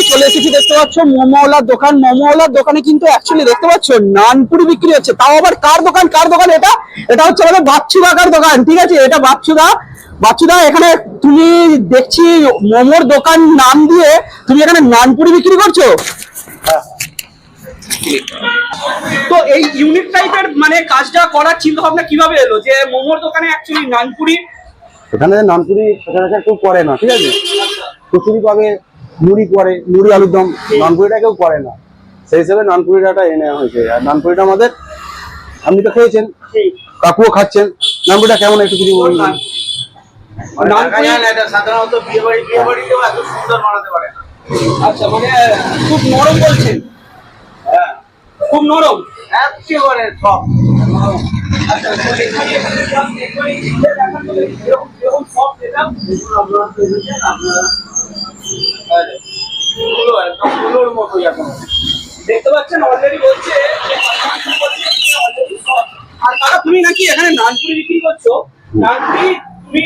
Actually চলে এসেছি, দেখতে পাচ্ছ মোমোওয়ালার দোকান। মোমোওয়ালার দোকানে কিন্তু অ্যাকচুয়ালি দেখতে পাচ্ছ নানপুরি বিক্রি হচ্ছে, তাও আবার কার দোকান এটা এটা হচ্ছে আমাদের বাচ্চুদাকার দোকান। ঠিক আছে, এটা বাচ্চুদা এখানে তুমি দেখছি মোমোর দোকান নাম দিয়ে তুমি এখানে নানপুরি বিক্রি করছো। তো এই ইউনিক টাইপের মানে কাজটা করার চিন্তা ভাবনা কিভাবে এলো যে মোমোর দোকানে অ্যাকচুয়ালি নানপুরি? এখানে নানপুরি সচরাচর কেউ করে না, ঠিক আছে, কচুরি পাবে, মুড়ি করে, মুড়ি আলুর দম, নানপুরিটা কেউ করে না, সেই হিসেবে নানপুরিটা এনে হয়েছে। আর নানপুরিটা আমাদের, আপনি তো খেয়েছেন, কাকুও খাচ্ছেন, নানপুরিটা কেমন একটু যদি বলবেন? সাধারণত বিয়ে বাড়িতেও এত সুন্দর বানাতে পারে না। আচ্ছা, মানে খুব নরম বলছেন? হ্যাঁ, খুব নরম একেবারে সব। দেখতে পাচ্ছেন অলরেডি বলছে। আর দাদা তুমি নাকি এখানে নানপুরি বিক্রি করছো? নানপুরি তুমি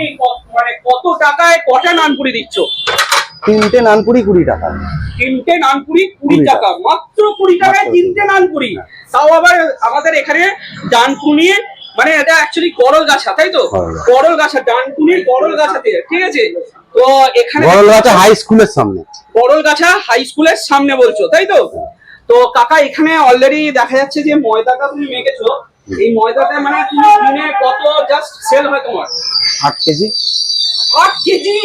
মানে কত টাকায় কটা নানপুরি দিচ্ছ? 3টে নানপুরি 20 টাকা। 3টে নানপুরি 20 টাকা, মাত্র 20 টাকায় 3টে নানপুরি। তাও আবার আমাদের এখানে ডানকুনি, মানে এটা অ্যাকচুয়ালি করলগাছা, তাই তো? করলগাছা, ডানকুনির করলগাছাতে, ঠিক আছে। তো এখানে করলগাছা হাই স্কুলের সামনে, করলগাছা হাই স্কুলের সামনে বলছো, তাই তো? তো কাকা এখানে অলরেডি দেখা যাচ্ছে যে ময়দাটা তুমি মেখেছো, এই ময়দাটা মানে তুমি দিনে কত জাস্ট সেল হয় তোমার? 8 কেজি। 8 কেজি?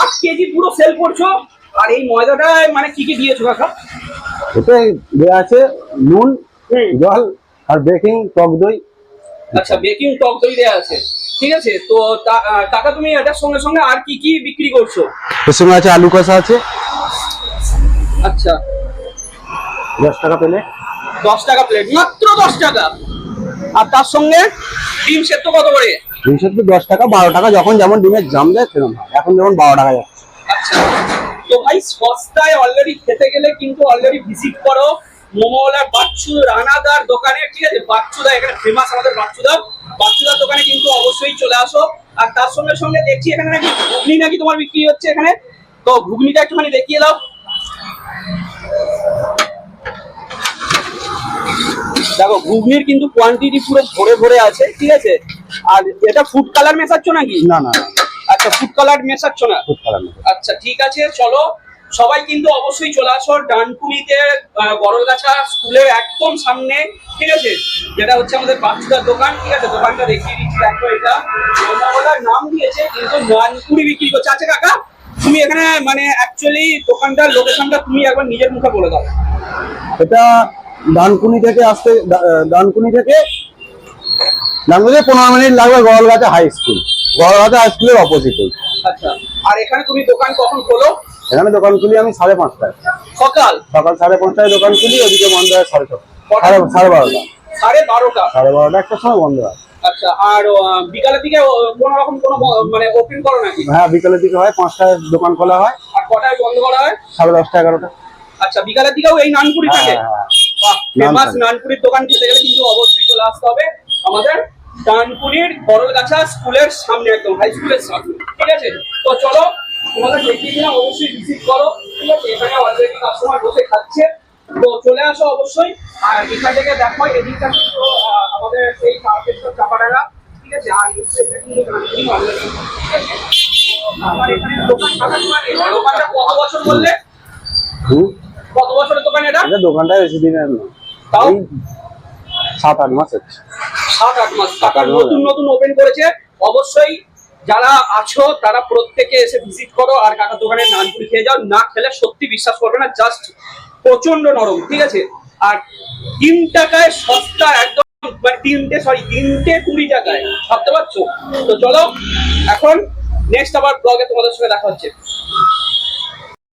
8 কেজি পুরো সেল করছো। আর এই ময়দাটায় মানে কি কি দিয়েছো কাকা? এতে দেয়া আছে নুন, জল আর বেকিং টক দই। আচ্ছা, বেকিং টক দই দেয়া আছে, ঠিক আছে। তো কাকা তুমি এটার সঙ্গে সঙ্গে আর কি কি বিক্রি করছো? এর সঙ্গে আছে আলু কষা আছে। আচ্ছা, 10 টাকা প্লেট। 10 টাকা প্লেট, মাত্র 10 টাকা। আর তার সঙ্গে ডিম সেদ্ধ কত করে? ডিম সেদ্ধ 10 টাকা, 12 টাকা, যখন যেমন ডিমের দাম দেয় সেরকম। এখন যেমন 12 টাকা যাচ্ছে। আচ্ছা, তো ভাই সস্তায় অলরেডি খেতে গেলে কিন্তু অলরেডি ভিজিট করো মোমোওয়ালার বাচ্চু রানাদার দোকানে, ঠিক আছে। বাচ্চুদা এখানে ফেমাস, আমাদের বাচ্চুদার দোকানে কিন্তু অবশ্যই চলে আসো। আর তার সঙ্গে সঙ্গে দেখছি এখানে নাকি ঘুগনি নাকি তোমার বিক্রি হচ্ছে এখানে, তো ঘুগনিটা একটুখানি দেখিয়ে দাও। দেখো ঘুগনির কিন্তু কোয়ান্টিটি পুরো ভরে ভরে আছে, ঠিক আছে। আর এটা ফুড কালার মেশাচ্ছ নাকি? না না। আচ্ছা, ফুড কালার মেশাচ্ছ না? ফুড কালার না। আচ্ছা, ঠিক আছে, চলো সবাই কিন্তু অবশ্যই চলে আসো ডানকুনিতে, করলগাছা স্কুলের একদম সামনে, ঠিক আছে, যেটা হচ্ছে আমাদের বাচ্চুদার দোকান, ঠিক আছে। দোকানটা দেখিয়ে দিচ্ছি, দেখো এটা মোমোওয়ালার নাম দিয়েছে কিন্তু নানপুরি বিক্রি করছে। আচ্ছা কাকা, তুমি এখানে মানে অ্যাকচুয়ালি দোকানটার লোকেশনটা তুমি একবার নিজের মুখে বলে দাও। এটা ডানকুনি থেকে 15 মিনিট লাগবে Garalgachha high school. Garalgachha high স্কুলের অপোজিটে। আচ্ছা, আর এখানে তুমি দোকান কখন খোলো? এখানে দোকান খুলি আমি 5:30টায়। সকাল 5:30টায় দোকান খুলি, ওদিকে বন্ধ হয় 12:30। 12:30। 12:30 একটা সময় বন্ধ হয়। আচ্ছা, আর বিকালের দিকে কোনো রকম কোনো মানে ওপেন করো নাকি? হ্যাঁ, বিকালের দিকে হয়, 5টায় দোকান খোলা হয়। আর কটায় বন্ধ করা হয়? 10:30 11টা। আচ্ছা, বিকালের দিকেও এই নানপুরি থাকে? বাহ, ফেমাস নানপুরির দোকান খেতে গেলে কিন্তু অবশ্যই চলে আসতে হবে আমাদের ডানকুনির করলগাছা স্কুলের সামনে, একদম হাই স্কুলের সামনে, ঠিক আছে। তো চলো তোমাদের দেখিয়ে দিলাম, অবশ্যই ভিজিট করো, ঠিক আছে। এখানে অলরেডি কাস্টমার বসে খাচ্ছে, তো চলে আসো অবশ্যই। আর এখান থেকে দেখো এদিকটা কিন্তু আমাদের সেই তারকেশ্বর চাপাডাঙ্গা, ঠিক আছে। আর এটা কিন্তু ডানকুনি অলরেডি, ঠিক আছে। আমার এখানে দোকান থাকার মানে দোকানটা কত বছর বললে? কত বছরের দোকান এটা? দোকানটা বেশি দিনের না, তাও 7-8 মাস হচ্ছে। 7-8 মাস। টাকা নতুন নতুন ওপেন করেছে। অবশ্যই যারা আছো তারা প্রত্যেকে এসে ভিজিট করো আর কাকার দোকানে নানপুরি খেয়ে যাও, না খেলে সত্যি বিশ্বাস করবে না, জাস্ট প্রচন্ড নরম, ঠিক আছে। আর 3 টাকায় সস্তা একদম, মানে 3টে 20 টাকায়, ভাবতে পারছো? তো চলো এখন নেক্সট আবার ব্লগে তোমাদের সঙ্গে দেখা হচ্ছে।